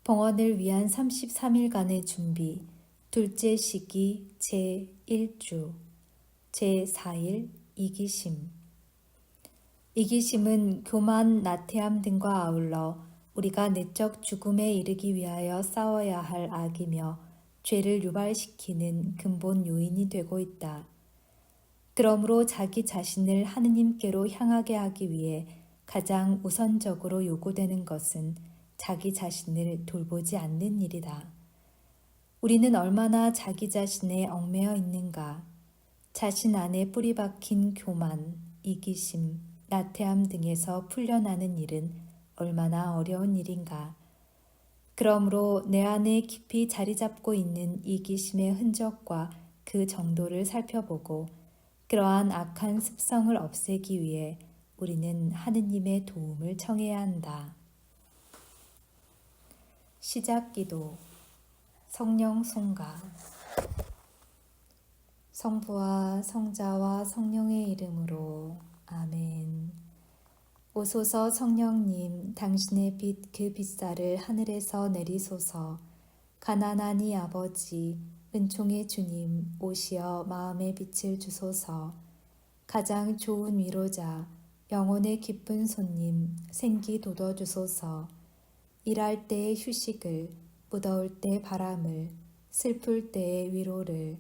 봉헌을 위한 33일간의 준비, 둘째 시기 제1주, 제4일 이기심. 이기심은 교만, 나태함 등과 아울러 우리가 내적 죽음에 이르기 위하여 싸워야 할 악이며 죄를 유발시키는 근본 요인이 되고 있다. 그러므로 자기 자신을 하느님께로 향하게 하기 위해 가장 우선적으로 요구되는 것은 자기 자신을 돌보지 않는 일이다. 우리는 얼마나 자기 자신에 얽매여 있는가? 자신 안에 뿌리 박힌 교만, 이기심, 나태함 등에서 풀려나는 일은 얼마나 어려운 일인가? 그러므로 내 안에 깊이 자리 잡고 있는 이기심의 흔적과 그 정도를 살펴보고 그러한 악한 습성을 없애기 위해 우리는 하느님의 도움을 청해야 한다. 시작기도. 성령 송가. 성부와 성자와 성령의 이름으로 아멘. 오소서 성령님, 당신의 빛 그 빛살을 하늘에서 내리소서. 가난하니 아버지, 은총의 주님, 오시어 마음의 빛을 주소서. 가장 좋은 위로자, 영혼의 기쁜 손님, 생기 돋워주소서. 일할 때의 휴식을, 무더울 때 바람을, 슬플 때의 위로를,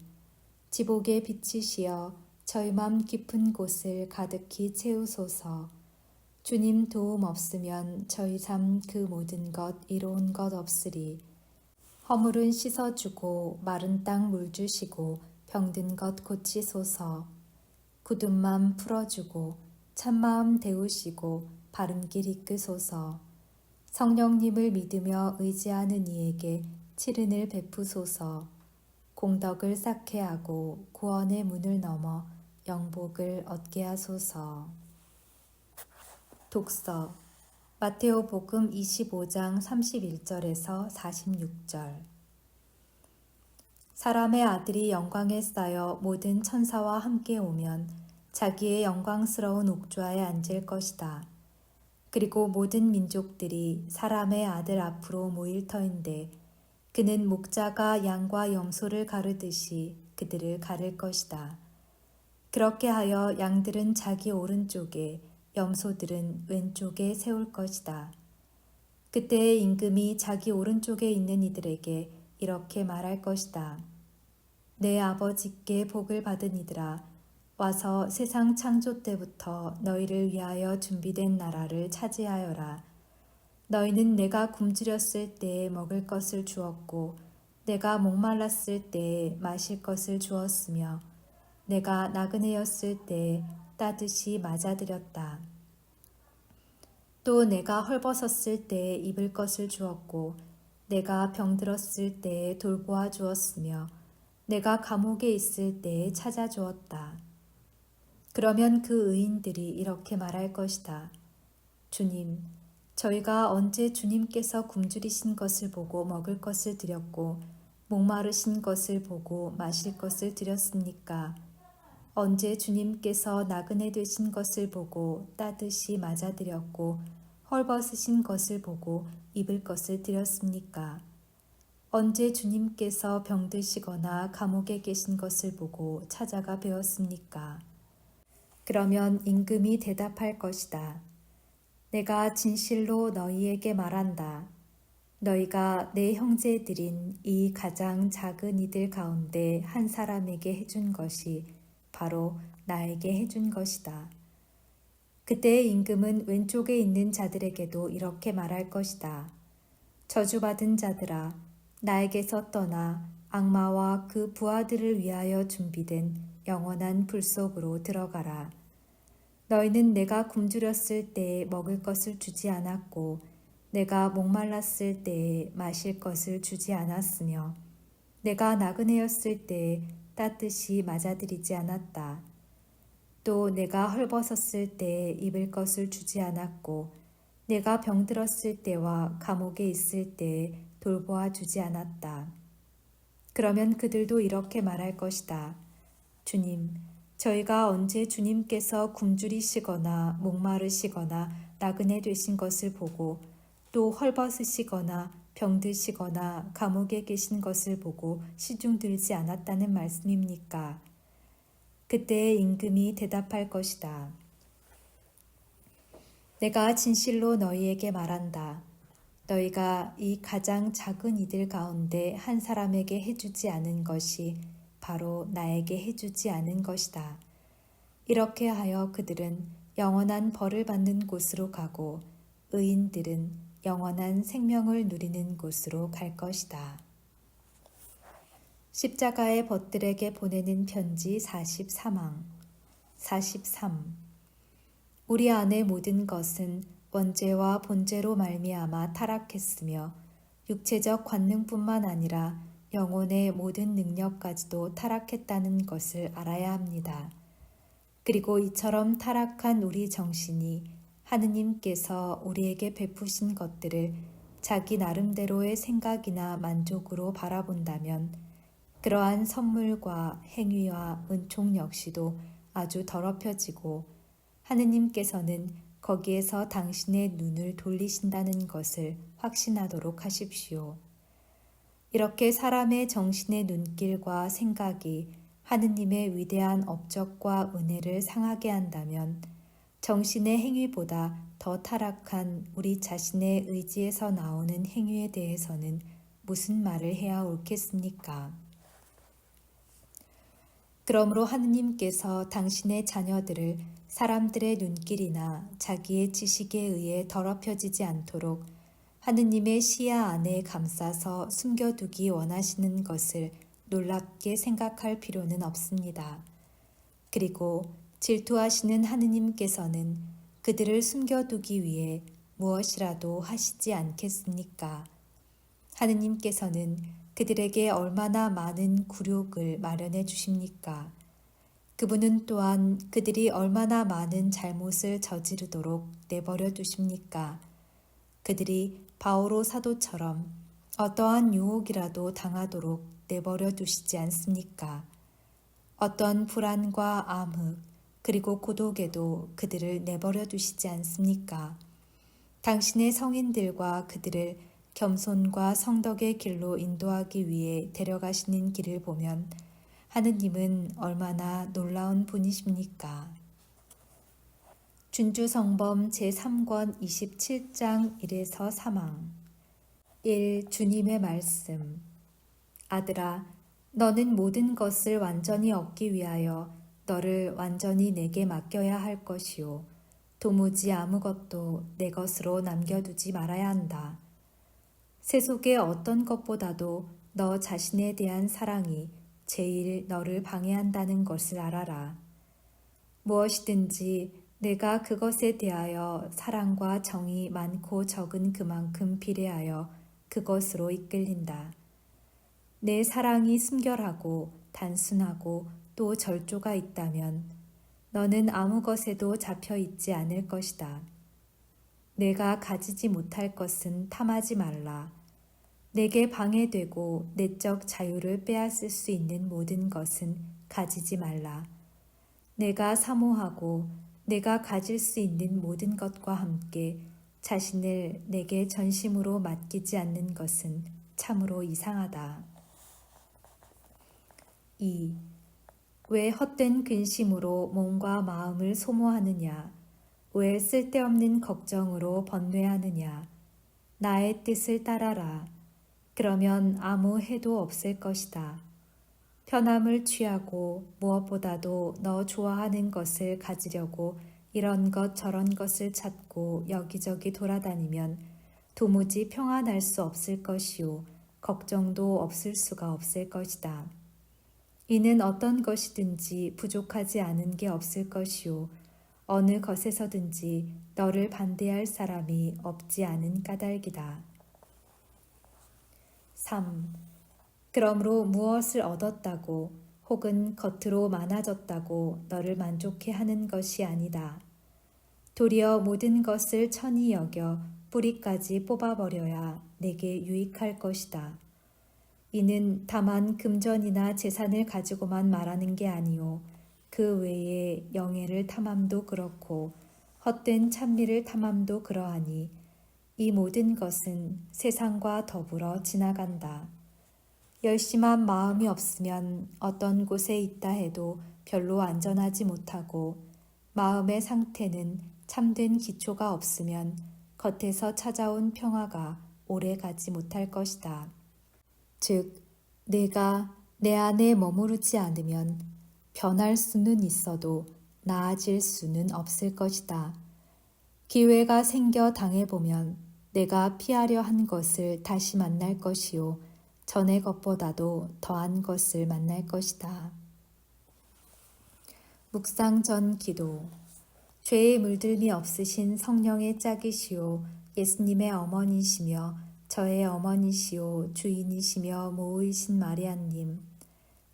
지복의 빛이시여 저희 맘 깊은 곳을 가득히 채우소서. 주님 도움 없으면 저희 삶 그 모든 것 이로운 것 없으리. 허물은 씻어주고 마른 땅 물 주시고 병든 것 고치소서. 굳은 맘 풀어주고 참마음 데우시고 바른 길 이끄소서. 성령님을 믿으며 의지하는 이에게 치른을 베푸소서. 공덕을 쌓게 하고 구원의 문을 넘어 영복을 얻게 하소서. 독서. 마테오복음 25장 31절에서 46절. 사람의 아들이 영광에 쌓여 모든 천사와 함께 오면 자기의 영광스러운 옥좌에 앉을 것이다. 그리고 모든 민족들이 사람의 아들 앞으로 모일 터인데 그는 목자가 양과 염소를 가르듯이 그들을 가를 것이다. 그렇게 하여 양들은 자기 오른쪽에 염소들은 왼쪽에 세울 것이다. 그때의 임금이 자기 오른쪽에 있는 이들에게 이렇게 말할 것이다. 내 아버지께 복을 받은 이들아, 와서 세상 창조 때부터 너희를 위하여 준비된 나라를 차지하여라. 너희는 내가 굶주렸을 때에 먹을 것을 주었고 내가 목말랐을 때에 마실 것을 주었으며 내가 나그네였을 때에 따뜻이 맞아들였다. 또 내가 헐벗었을 때에 입을 것을 주었고 내가 병들었을 때에 돌보아 주었으며 내가 감옥에 있을 때에 찾아주었다. 그러면 그 의인들이 이렇게 말할 것이다. 주님, 저희가 언제 주님께서 굶주리신 것을 보고 먹을 것을 드렸고 목마르신 것을 보고 마실 것을 드렸습니까? 언제 주님께서 나그네 되신 것을 보고 따뜻이 맞아드렸고 헐벗으신 것을 보고 입을 것을 드렸습니까? 언제 주님께서 병드시거나 감옥에 계신 것을 보고 찾아가 배웠습니까? 그러면 임금이 대답할 것이다. 내가 진실로 너희에게 말한다. 너희가 내 형제들인 이 가장 작은 이들 가운데 한 사람에게 해준 것이 바로 나에게 해준 것이다. 그때의 임금은 왼쪽에 있는 자들에게도 이렇게 말할 것이다. 저주받은 자들아, 나에게서 떠나 악마와 그 부하들을 위하여 준비된 영원한 불 속으로 들어가라. 너희는 내가 굶주렸을 때에 먹을 것을 주지 않았고 내가 목말랐을 때에 마실 것을 주지 않았으며 내가 나그네였을 때에 따뜻이 맞아들이지 않았다. 또 내가 헐벗었을 때에 입을 것을 주지 않았고 내가 병들었을 때와 감옥에 있을 때에 돌보아 주지 않았다. 그러면 그들도 이렇게 말할 것이다. 주님, 저희가 언제 주님께서 굶주리시거나 목마르시거나 나그네 되신 것을 보고 또 헐벗으시거나 병드시거나 감옥에 계신 것을 보고 시중들지 않았다는 말씀입니까? 그때의 임금이 대답할 것이다. 내가 진실로 너희에게 말한다. 너희가 이 가장 작은 이들 가운데 한 사람에게 해주지 않은 것이 바로 나에게 해주지 않은 것이다. 이렇게 하여 그들은 영원한 벌을 받는 곳으로 가고 의인들은 영원한 생명을 누리는 곳으로 갈 것이다. 십자가의 벗들에게 보내는 편지 43항 43. 우리 안의 모든 것은 원죄와 본죄로 말미암아 타락했으며 육체적 관능뿐만 아니라 영혼의 모든 능력까지도 타락했다는 것을 알아야 합니다. 그리고 이처럼 타락한 우리 정신이 하느님께서 우리에게 베푸신 것들을 자기 나름대로의 생각이나 만족으로 바라본다면 그러한 선물과 행위와 은총 역시도 아주 더럽혀지고 하느님께서는 거기에서 당신의 눈을 돌리신다는 것을 확신하도록 하십시오. 이렇게 사람의 정신의 눈길과 생각이 하느님의 위대한 업적과 은혜를 상하게 한다면 정신의 행위보다 더 타락한 우리 자신의 의지에서 나오는 행위에 대해서는 무슨 말을 해야 옳겠습니까? 그러므로 하느님께서 당신의 자녀들을 사람들의 눈길이나 자기의 지식에 의해 더럽혀지지 않도록 하느님의 시야 안에 감싸서 숨겨두기 원하시는 것을 놀랍게 생각할 필요는 없습니다. 그리고 질투하시는 하느님께서는 그들을 숨겨두기 위해 무엇이라도 하시지 않겠습니까? 하느님께서는 그들에게 얼마나 많은 굴욕을 마련해 주십니까? 그분은 또한 그들이 얼마나 많은 잘못을 저지르도록 내버려 두십니까? 그들이 바오로 사도처럼 어떠한 유혹이라도 당하도록 내버려 두시지 않습니까? 어떤 불안과 암흑 그리고 고독에도 그들을 내버려 두시지 않습니까? 당신의 성인들과 그들을 겸손과 성덕의 길로 인도하기 위해 데려가시는 길을 보면 하느님은 얼마나 놀라운 분이십니까? 준주성범 제3권 27장 1에서 3항 1. 주님의 말씀. 아들아, 너는 모든 것을 완전히 얻기 위하여 너를 완전히 내게 맡겨야 할 것이요 도무지 아무것도 내 것으로 남겨두지 말아야 한다. 세속의 어떤 것보다도 너 자신에 대한 사랑이 제일 너를 방해한다는 것을 알아라. 무엇이든지 내가 그것에 대하여 사랑과 정이 많고 적은 그만큼 비례하여 그것으로 이끌린다. 내 사랑이 순결하고 단순하고 또 절조가 있다면 너는 아무 것에도 잡혀 있지 않을 것이다. 내가 가지지 못할 것은 탐하지 말라. 내게 방해되고 내적 자유를 빼앗을 수 있는 모든 것은 가지지 말라. 내가 사모하고 내가 가질 수 있는 모든 것과 함께 자신을 내게 전심으로 맡기지 않는 것은 참으로 이상하다. 2. 왜 헛된 근심으로 몸과 마음을 소모하느냐? 왜 쓸데없는 걱정으로 번뇌하느냐? 나의 뜻을 따라라. 그러면 아무 해도 없을 것이다. 편함을 취하고 무엇보다도 너 좋아하는 것을 가지려고 이런 것 저런 것을 찾고 여기저기 돌아다니면 도무지 평안할 수 없을 것이요 걱정도 없을 수가 없을 것이다. 이는 어떤 것이든지 부족하지 않은 게 없을 것이요 어느 것에서든지 너를 반대할 사람이 없지 않은 까닭이다. 3. 그러므로 무엇을 얻었다고 혹은 겉으로 많아졌다고 너를 만족해 하는 것이 아니다. 도리어 모든 것을 천히 여겨 뿌리까지 뽑아버려야 내게 유익할 것이다. 이는 다만 금전이나 재산을 가지고만 말하는 게 아니요 그 외에 영예를 탐함도 그렇고 헛된 찬미를 탐함도 그러하니 이 모든 것은 세상과 더불어 지나간다. 열심한 마음이 없으면 어떤 곳에 있다 해도 별로 안전하지 못하고 마음의 상태는 참된 기초가 없으면 겉에서 찾아온 평화가 오래 가지 못할 것이다. 즉, 내가 내 안에 머무르지 않으면 변할 수는 있어도 나아질 수는 없을 것이다. 기회가 생겨 당해보면 내가 피하려 한 것을 다시 만날 것이요. 전의 것보다도 더한 것을 만날 것이다. 묵상 전 기도. 죄의 물들미 없으신 성령의 짝이시오 예수님의 어머니시며 저의 어머니시오 주인이시며 모의신 마리아님,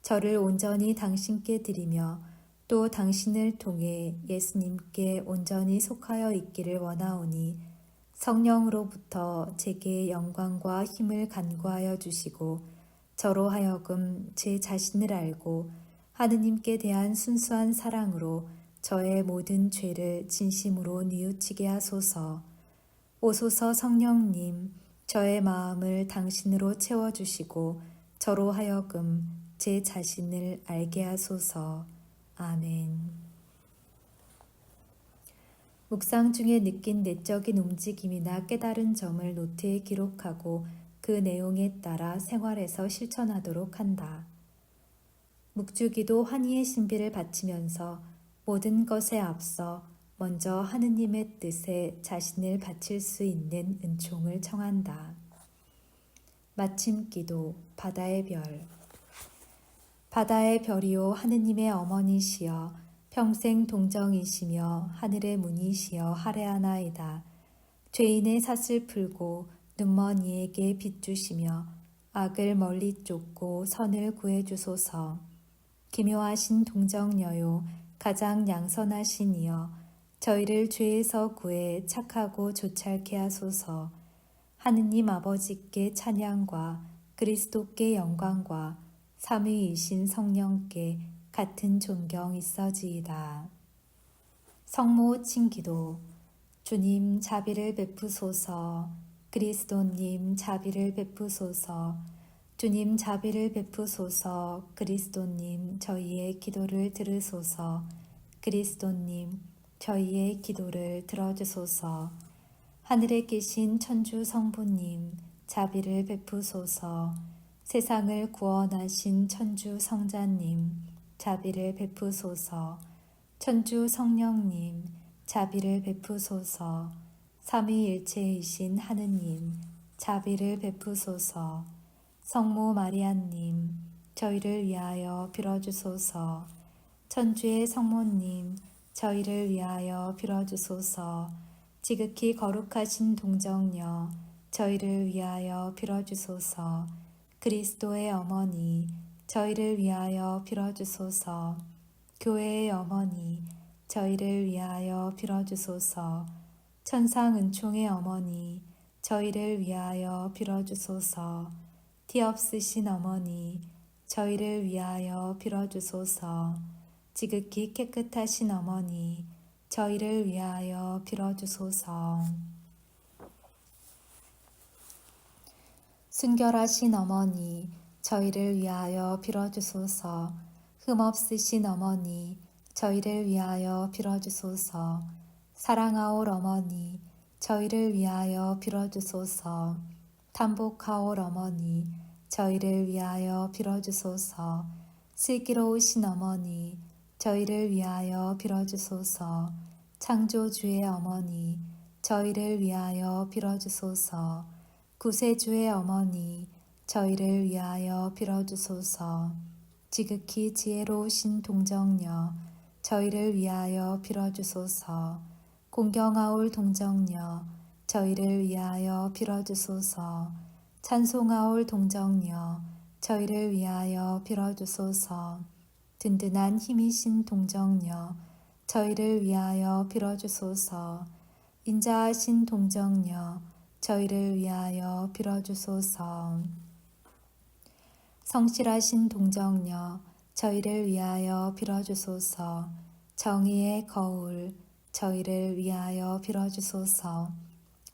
저를 온전히 당신께 드리며 또 당신을 통해 예수님께 온전히 속하여 있기를 원하오니 성령으로부터 제게 영광과 힘을 간구하여 주시고 저로 하여금 제 자신을 알고 하느님께 대한 순수한 사랑으로 저의 모든 죄를 진심으로 뉘우치게 하소서. 오소서 성령님, 저의 마음을 당신으로 채워주시고 저로 하여금 제 자신을 알게 하소서. 아멘. 묵상 중에 느낀 내적인 움직임이나 깨달은 점을 노트에 기록하고 그 내용에 따라 생활에서 실천하도록 한다. 묵주기도 환희의 신비를 바치면서 모든 것에 앞서 먼저 하느님의 뜻에 자신을 바칠 수 있는 은총을 청한다. 마침 기도. 바다의 별. 바다의 별이요 하느님의 어머니시여 평생 동정이시며 하늘의 문이시여 하례하나이다. 죄인의 삿을 풀고 눈먼 이에게 빛 주시며 악을 멀리 쫓고 선을 구해주소서. 기묘하신 동정녀요 가장 양선하신 이여 저희를 죄에서 구해 착하고 조찰케 하소서. 하느님 아버지께 찬양과 그리스도께 영광과 삼위이신 성령께 같은 존경 있어지이다. 성모 칭기도. 주님 자비를 베푸소서. 그리스도님 자비를 베푸소서. 주님 자비를 베푸소서. 그리스도님 저희의 기도를 들으소서. 그리스도님 저희의 기도를 들어주소서. 하늘에 계신 천주 성부님 자비를 베푸소서. 세상을 구원하신 천주 성자님 자비를 베푸소서. 천주 성령님 자비를 베푸소서. 삼위일체이신 하느님 자비를 베푸소서. 성모 마리아님 저희를 위하여 빌어주소서. 천주의 성모님 저희를 위하여 빌어주소서. 지극히 거룩하신 동정녀 저희를 위하여 빌어주소서. 그리스도의 어머니 저희를 위하여 빌어주소서. 교회의 어머니 저희를 위하여 빌어주소서. 천상 은총의 어머니 저희를 위하여 빌어주소서. 티 없으신 어머니 저희를 위하여 빌어주소서. 지극히 깨끗하신 어머니 저희를 위하여 빌어주소서. 순결하신 어머니 저희를 위하여 빌어주소서. 흠없으신 어머니 저희를 위하여 빌어주소서. 사랑하올 어머니 저희를 위하여 빌어주소서. 탐복하올 어머니 저희를 위하여 빌어주소서. 슬기로우신 어머니 저희를 위하여 빌어주소서. 창조주의 어머니 저희를 위하여 빌어주소서. 구세주의 어머니 저희를 위하여 빌어주소서. 지극히 지혜로우신 동정녀 저희를 위하여 빌어주소서. 공경하올 동정녀 저희를 위하여 빌어주소서. 찬송하올 동정녀 저희를 위하여 빌어주소서. 든든한 힘이신 동정녀 저희를 위하여 빌어주소서. 인자하신 동정녀 저희를 위하여 빌어주소서. 성실하신 동정녀 저희를 위하여 빌어주소서. 정의의 거울 저희를 위하여 빌어주소서.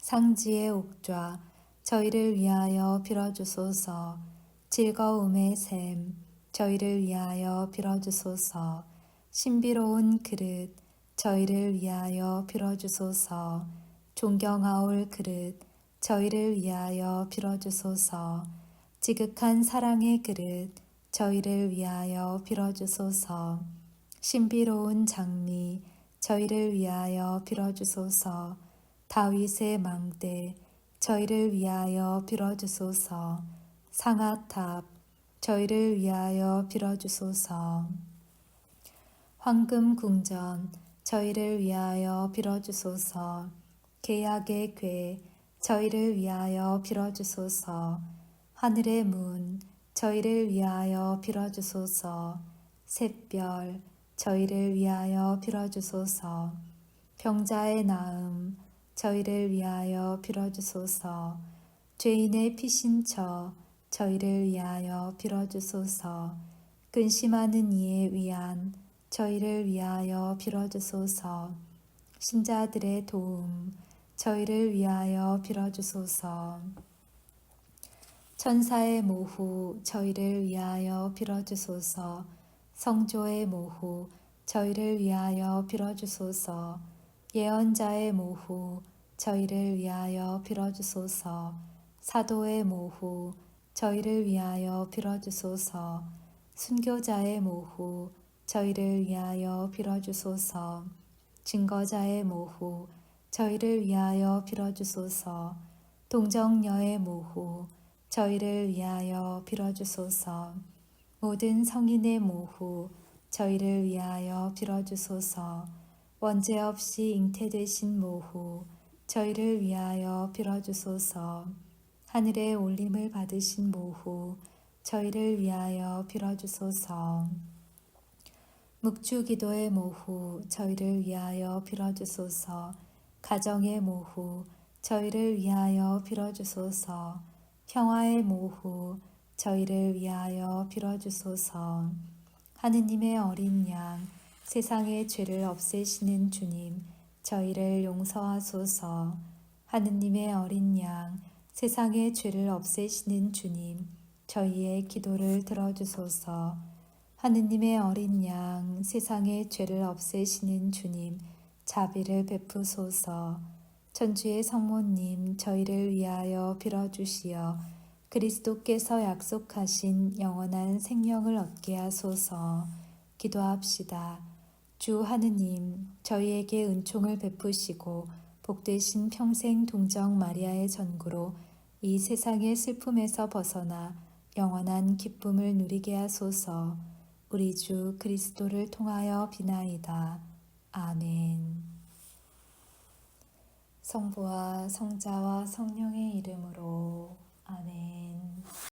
상지의 옥좌 저희를 위하여 빌어주소서. 즐거움의 샘 저희를 위하여 빌어주소서. 신비로운 그릇 저희를 위하여 빌어주소서. 존경하올 그릇 저희를 위하여 빌어주소서. 지극한 사랑의 그릇 저희를 위하여 빌어주소서. 신비로운 장미 저희를 위하여 빌어주소서. 다윗의 망대 저희를 위하여 빌어주소서. 상아탑 저희를 위하여 빌어주소서. 황금 궁전 저희를 위하여 빌어주소서. 계약의 궤 저희를 위하여 빌어주소서. 하늘의 문 저희를 위하여 빌어주소서. 샛별 저희를 위하여 빌어주소서. 병자의 나음 저희를 위하여 빌어주소서. 죄인의 피신처 저희를 위하여 빌어주소서. 근심하는 이의 위안 저희를 위하여 빌어주소서. 신자들의 도움 저희를 위하여 빌어주소서. 천사의 모후 저희를 위하여 빌어주소서. 성조의 모후 저희를 위하여 빌어주소서. 예언자의 모후 저희를 위하여 빌어주소서. 사도의 모후 저희를 위하여 빌어주소서. 순교자의 모후 저희를 위하여 빌어주소서. 증거자의 모후 저희를 위하여 빌어주소서. 동정녀의 모후 저희를 위하여 빌어주소서. 모든 성인의 모후 저희를 위하여 빌어주소서. 원죄 없이 잉태되신 모후 저희를 위하여 빌어주소서. 하늘의 올림을 받으신 모후 저희를 위하여 빌어주소서. 묵주기도의 모후 저희를 위하여 빌어주소서. 가정의 모후 저희를 위하여 빌어주소서. 평화의 모후 저희를 위하여 빌어주소서. 하느님의 어린 양 세상의 죄를 없애시는 주님 저희를 용서하소서. 하느님의 어린 양 세상의 죄를 없애시는 주님 저희의 기도를 들어주소서. 하느님의 어린 양 세상의 죄를 없애시는 주님 자비를 베푸소서. 천주의 성모님 저희를 위하여 빌어주시어 그리스도께서 약속하신 영원한 생명을 얻게 하소서. 기도합시다. 주 하느님 저희에게 은총을 베푸시고 복되신 평생 동정 마리아의 전구로 이 세상의 슬픔에서 벗어나 영원한 기쁨을 누리게 하소서. 우리 주 그리스도를 통하여 비나이다. 아멘. 성부와 성자와 성령의 이름으로 아멘.